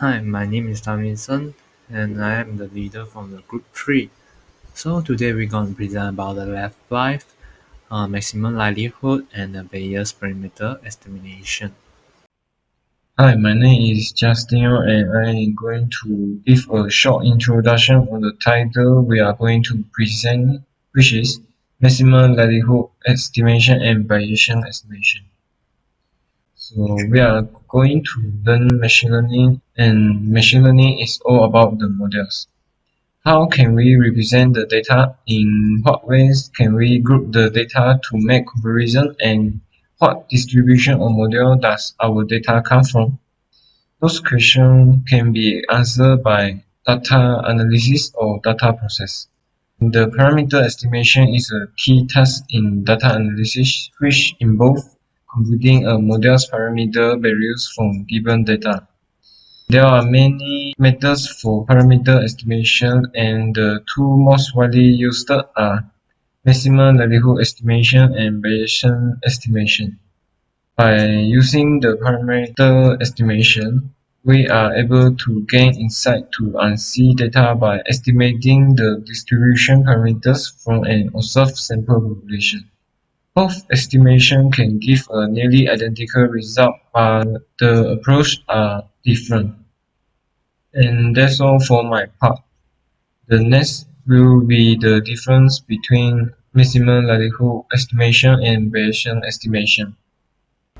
Hi, my name is Vincent, and I am the leader from the Group 3. So today we're going to present about the LAB5, maximum likelihood and the Bayes parameter estimation. Hi, my name is Justin and I am going to give a short introduction on the title we are going to present, which is maximum likelihood estimation and Bayesian estimation. So we are going to learn machine learning, and machine learning is all about the models. How can we represent the data? In what ways can we group the data to make comparison, and what distribution or model does our data come from? Those questions can be answered by data analysis or data process. The parameter estimation is a key task in data analysis, which involves computing a model's parameter values from given data. There are many methods for parameter estimation, and the two most widely used are maximum likelihood estimation and Bayesian estimation. By using the parameter estimation, we are able to gain insight to unseen data by estimating the distribution parameters from an observed sample population. Both estimations can give a nearly identical result, but the approaches are different. And that's all for my part. The next will be the difference between maximum likelihood estimation and Bayesian estimation.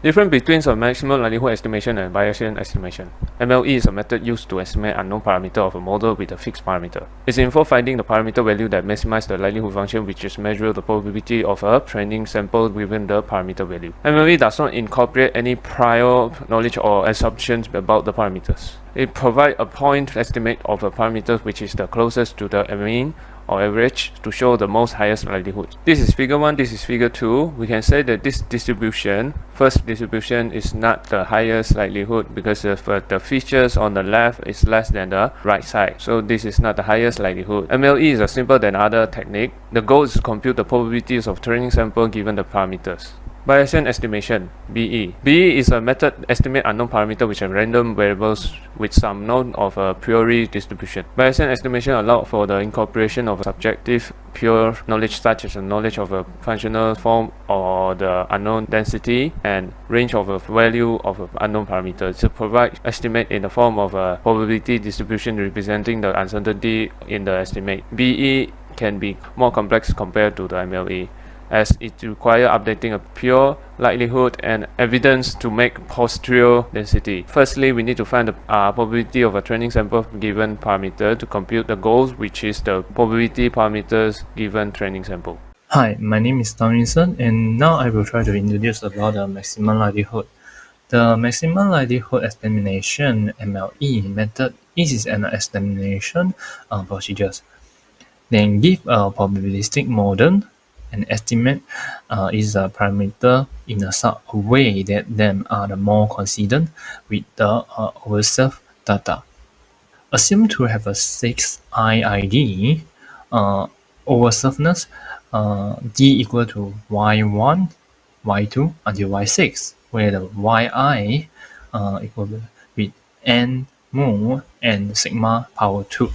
Difference between a maximum likelihood estimation and Bayesian estimation. MLE is a method used to estimate unknown parameter of a model with a fixed parameter. It involves finding the parameter value that maximizes the likelihood function, which is measure the probability of a training sample given the parameter value. MLE does not incorporate any prior knowledge or assumptions about the parameters. It provides a point estimate of a parameter which is the closest to the mean or average to show the most highest likelihood. This is figure 1, this is figure 2. We can say that this distribution, first distribution, is not the highest likelihood because of the features on the left is less than the right side. So this is not the highest likelihood. MLE is simpler than other technique. The goal is to compute the probabilities of training sample given the parameters. Bayesian estimation, BE. BE is a method estimate unknown parameter which are random variables with some known of a priori distribution. Bayesian estimation allows for the incorporation of subjective pure knowledge such as the knowledge of a functional form or the unknown density and range of a value of an unknown parameter to provide estimate in the form of a probability distribution representing the uncertainty in the estimate. BE can be more complex compared to the MLE, as it requires updating a pure likelihood and evidence to make posterior density. Firstly, we need to find the probability of a training sample given parameter to compute the goals, which is the probability parameters given training sample. Hi, my name is Vincent, and now I will try to introduce about the maximum likelihood. The maximum likelihood estimation (MLE) method is an estimation procedures. Then give a probabilistic model. An estimate is a parameter in a such a way that them are the more consistent with the observed data. Assume to have a 6 IID observedness D equal to y1, y2 until y6, where the yi equal with n mu and sigma power 2.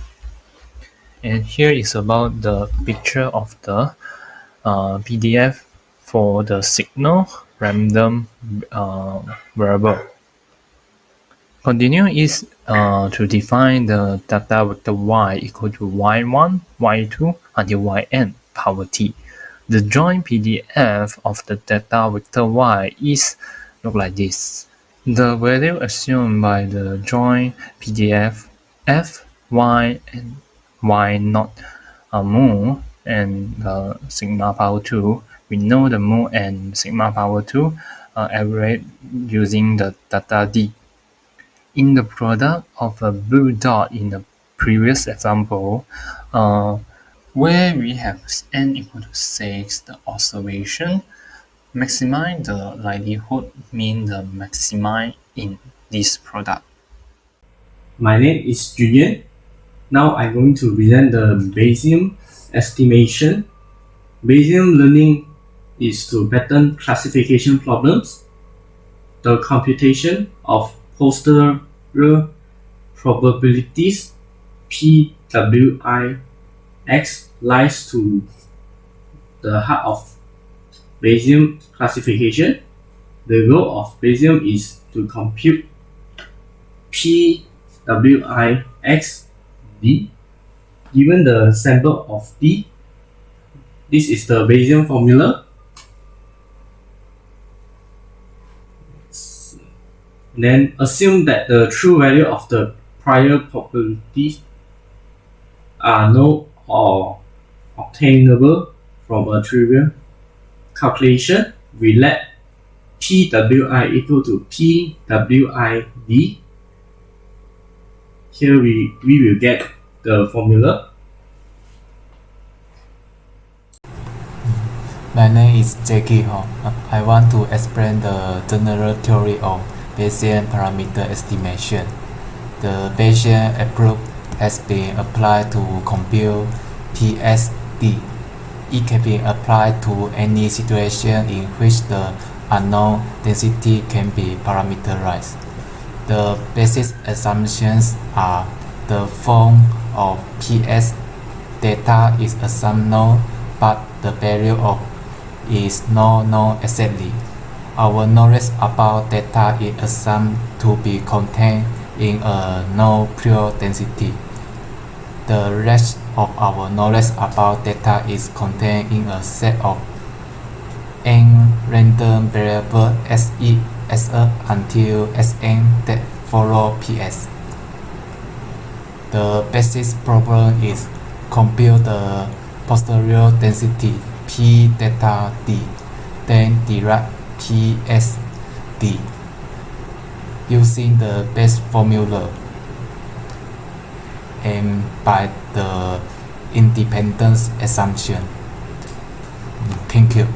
And here is about the picture of the PDF for the signal random variable. Continue is to define the data vector y equal to y1, y2 until yn power t. The joint PDF of the data vector y is look like this. The value assumed by the joint PDF f, y, and y not mu and sigma power 2. We know the mu and sigma power 2 average using the data d. In the product of a blue dot in the previous example, where we have n equal to 6, the observation, maximize the likelihood mean the maximize in this product. My name is Julian. Now I'm going to present the Bayesian estimation. Bayesian learning is to pattern classification problems. The computation of posterior probabilities PWIX lies to the heart of Bayesian classification. The goal of Bayesian is to compute PWIX D given the sample of D. This is the Bayesian formula. Then assume that the true value of the prior probabilities are known or obtainable from a trivial calculation. We let PWI equal to PWID. Here we will get the formula. My name is Jackie Ho. I want to explain the general theory of Bayesian parameter estimation. The Bayesian approach has been applied to compute PSD. It can be applied to any situation in which the unknown density can be parameterized. The basic assumptions are the form of PS data is assumed known, but the value of is not known exactly. Our knowledge about data is assumed to be contained in a known pure density. The rest of our knowledge about data is contained in a set of n random variables S until Sn that follow PS. The basic problem is compute the posterior density P theta D, then derive PSD using the base formula and by the independence assumption. Thank you.